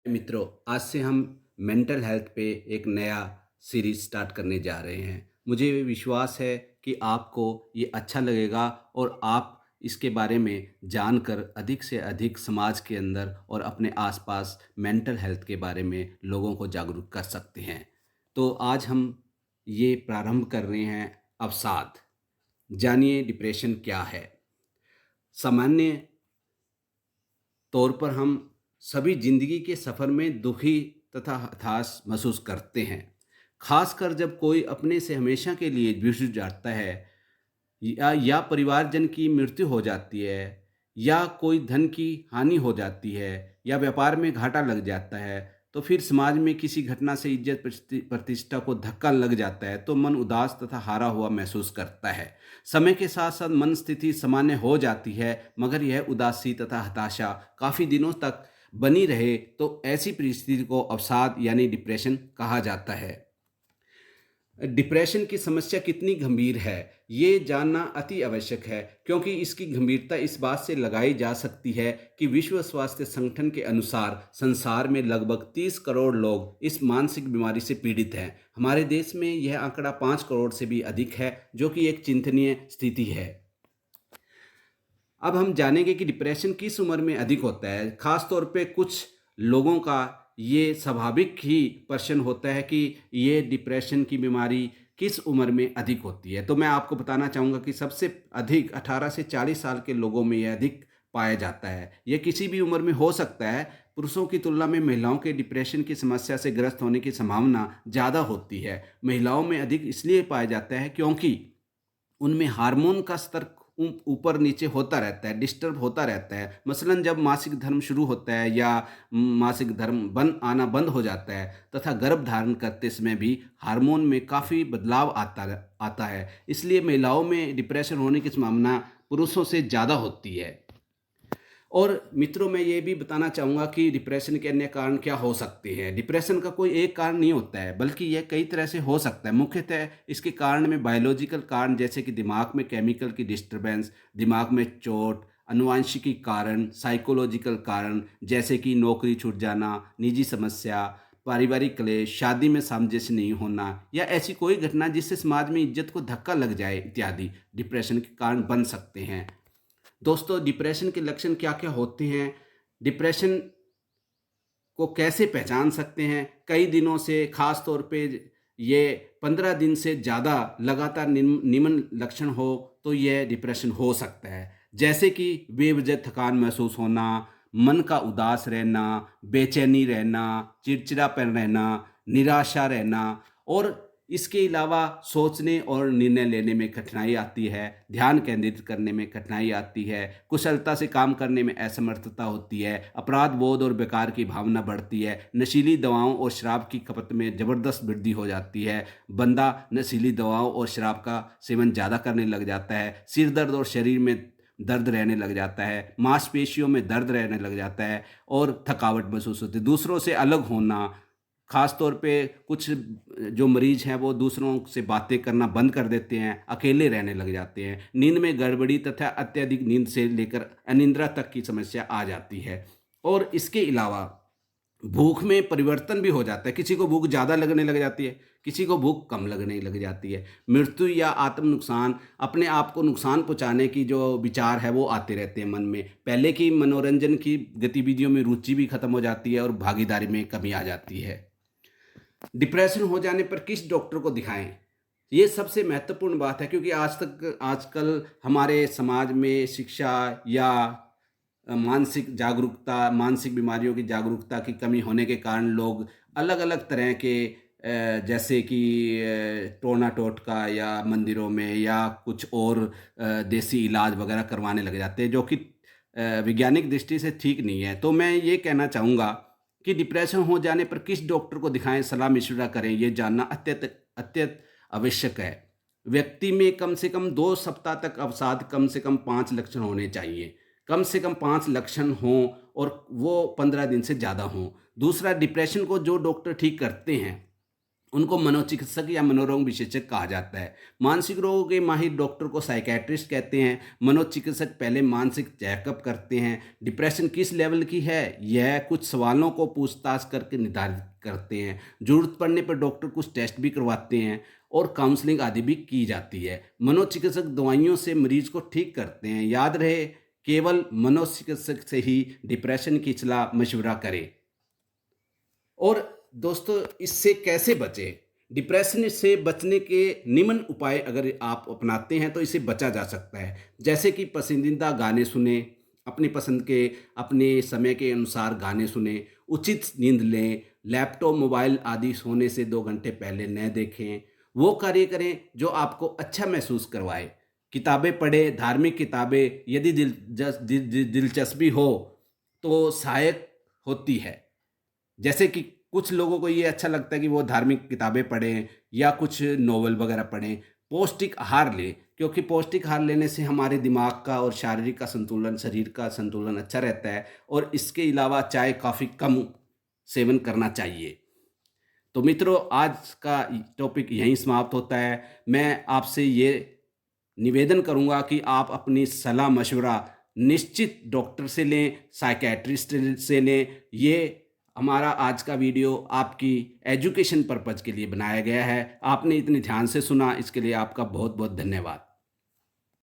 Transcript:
मित्रों, आज से हम मेंटल हेल्थ पे एक नया सीरीज स्टार्ट करने जा रहे हैं। मुझे विश्वास है कि आपको ये अच्छा लगेगा और आप इसके बारे में जानकर अधिक से अधिक समाज के अंदर और अपने आसपास मेंटल हेल्थ के बारे में लोगों को जागरूक कर सकते हैं। तो आज हम ये प्रारंभ कर रहे हैं अवसाद। जानिए डिप्रेशन क्या है। सामान्य तौर पर हम सभी जिंदगी के सफ़र में दुखी तथा हताश महसूस करते हैं। खासकर जब कोई अपने से हमेशा के लिए बिछड़ जाता है या परिवारजन की मृत्यु हो जाती है या कोई धन की हानि हो जाती है या व्यापार में घाटा लग जाता है, तो फिर समाज में किसी घटना से इज्जत प्रतिष्ठा को धक्का लग जाता है तो मन उदास तथा हारा हुआ महसूस करता है। समय के साथ साथ मन स्थिति सामान्य हो जाती है, मगर यह उदासी तथा हताशा काफ़ी दिनों तक बनी रहे तो ऐसी परिस्थिति को अवसाद यानी डिप्रेशन कहा जाता है। डिप्रेशन की समस्या कितनी गंभीर है, ये जानना अति आवश्यक है, क्योंकि इसकी गंभीरता इस बात से लगाई जा सकती है कि विश्व स्वास्थ्य संगठन के अनुसार संसार में लगभग 30 करोड़ लोग इस मानसिक बीमारी से पीड़ित हैं। हमारे देश में यह आंकड़ा 5 करोड़ से भी अधिक है, जो कि एक चिंतनीय स्थिति है। अब हम जानेंगे कि डिप्रेशन किस उम्र में अधिक होता है। खास तौर पे कुछ लोगों का ये स्वाभाविक ही प्रश्न होता है कि ये डिप्रेशन की बीमारी किस उम्र में अधिक होती है। तो मैं आपको बताना चाहूँगा कि सबसे अधिक 18 से 40 साल के लोगों में यह अधिक पाया जाता है। ये किसी भी उम्र में हो सकता है। पुरुषों की तुलना में महिलाओं के डिप्रेशन की समस्या से ग्रस्त होने की संभावना ज़्यादा होती है। महिलाओं में अधिक इसलिए पाया जाता है क्योंकि उनमें हार्मोन का स्तर ऊपर नीचे होता रहता है, डिस्टर्ब होता रहता है। मसलन जब मासिक धर्म शुरू होता है या मासिक धर्म बंद हो जाता है तथा गर्भ धारण करते समय भी हार्मोन में काफ़ी बदलाव आता है। इसलिए महिलाओं में डिप्रेशन होने की संभावना पुरुषों से ज़्यादा होती है। और मित्रों, मैं ये भी बताना चाहूँगा कि डिप्रेशन के अन्य कारण क्या हो सकते हैं। डिप्रेशन का कोई एक कारण नहीं होता है, बल्कि यह कई तरह से हो सकता है। मुख्यतः इसके कारण में बायोलॉजिकल कारण जैसे कि दिमाग में केमिकल की डिस्टरबेंस, दिमाग में चोट, आनुवंशिकी कारण, साइकोलॉजिकल कारण जैसे कि नौकरी छूट जाना, निजी समस्या, पारिवारिक क्लेश, शादी में सामंजस्य नहीं होना या ऐसी कोई घटना जिससे समाज में इज्जत को धक्का लग जाए इत्यादि डिप्रेशन के कारण बन सकते हैं। दोस्तों, डिप्रेशन के लक्षण क्या-क्या होते हैं? डिप्रेशन को कैसे पहचान सकते हैं? कई दिनों से ख़ास तौर पे ये 15 दिन से ज़्यादा लगातार निम्न लक्षण हो तो यह डिप्रेशन हो सकता है। जैसे कि बेवजह थकान महसूस होना, मन का उदास रहना, बेचैनी रहना, चिड़चिड़ापन रहना, निराशा रहना और इसके अलावा सोचने और निर्णय लेने में कठिनाई आती है, ध्यान केंद्रित करने में कठिनाई आती है, कुशलता से काम करने में असमर्थता होती है, अपराध बोध और बेकार की भावना बढ़ती है, नशीली दवाओं और शराब की खपत में ज़बरदस्त वृद्धि हो जाती है, बंदा नशीली दवाओं और शराब का सेवन ज़्यादा करने लग जाता है, सिर दर्द और शरीर में दर्द रहने लग जाता है, मांसपेशियों में दर्द रहने लग जाता है और थकावट महसूस होती है। दूसरों से अलग होना, ख़ास तौर पे कुछ जो मरीज़ हैं वो दूसरों से बातें करना बंद कर देते हैं, अकेले रहने लग जाते हैं, नींद में गड़बड़ी तथा अत्यधिक नींद से लेकर अनिद्रा तक की समस्या आ जाती है। और इसके अलावा भूख में परिवर्तन भी हो जाता है, किसी को भूख ज़्यादा लगने लग जाती है, किसी को भूख कम लगने लग जाती है। मृत्यु या आत्म नुकसान, अपने आप को नुकसान पहुँचाने की जो विचार है वो आते रहते हैं मन में। पहले की मनोरंजन की गतिविधियों में रुचि भी खत्म हो जाती है और भागीदारी में कमी आ जाती है। डिप्रेशन हो जाने पर किस डॉक्टर को दिखाएं, ये सबसे महत्वपूर्ण बात है, क्योंकि आजकल हमारे समाज में शिक्षा या मानसिक जागरूकता, मानसिक बीमारियों की जागरूकता की कमी होने के कारण लोग अलग अलग तरह के जैसे कि टोना टोटका या मंदिरों में या कुछ और देसी इलाज वगैरह करवाने लग जाते हैं, जो कि वैज्ञानिक दृष्टि से ठीक नहीं है। तो मैं ये कहना चाहूँगा कि डिप्रेशन हो जाने पर किस डॉक्टर को दिखाएं, सलाह मशविरा करें, ये जानना अत्यंत अत्यंत आवश्यक है। व्यक्ति में कम से कम 2 सप्ताह तक अवसाद, कम से कम 5 लक्षण होने चाहिए। कम से कम 5 लक्षण हों और वो 15 दिन से ज़्यादा हों। दूसरा, डिप्रेशन को जो डॉक्टर ठीक करते हैं उनको मनोचिकित्सक या मनोरोग विशेषज्ञ कहा जाता है। मानसिक रोगों के माहिर डॉक्टर को साइकियाट्रिस्ट कहते हैं। मनोचिकित्सक पहले मानसिक चेकअप करते हैं। डिप्रेशन किस लेवल की है, यह कुछ सवालों को पूछताछ करके निर्धारित करते हैं। ज़रूरत पड़ने पर डॉक्टर कुछ टेस्ट भी करवाते हैं और काउंसलिंग आदि भी की जाती है। मनोचिकित्सक दवाइयों से मरीज को ठीक करते हैं। याद रहे, केवल मनोचिकित्सक से ही डिप्रेशन की सलाह मशवरा करें। और दोस्तों, इससे कैसे बचें? डिप्रेशन से बचने के निम्न उपाय अगर आप अपनाते हैं तो इससे बचा जा सकता है। जैसे कि पसंदीदा गाने सुनें, अपनी पसंद के अपने समय के अनुसार गाने सुनें, उचित नींद लें, लैपटॉप, मोबाइल आदि सोने से 2 घंटे पहले न देखें। वो कार्य करें जो आपको अच्छा महसूस करवाए। किताबें पढ़ें, धार्मिक किताबें यदि दिलचस्पी हो तो सहायक होती है। जैसे कि कुछ लोगों को ये अच्छा लगता है कि वो धार्मिक किताबें पढ़ें या कुछ नॉवल वगैरह पढ़ें। पौष्टिक आहार लें, क्योंकि पौष्टिक आहार लेने से हमारे दिमाग का और शारीरिक का संतुलन, शरीर का संतुलन अच्छा रहता है। और इसके अलावा चाय काफ़ी कम सेवन करना चाहिए। तो मित्रों, आज का टॉपिक यहीं समाप्त होता है। मैं आपसे ये निवेदन करूंगा कि आप अपनी सलाह मशवरा निश्चित डॉक्टर से लें, साइकियाट्रिस्ट से लें। ये हमारा आज का वीडियो आपकी एजुकेशन पर्पज़ के लिए बनाया गया है। आपने इतने ध्यान से सुना, इसके लिए आपका बहुत बहुत धन्यवाद।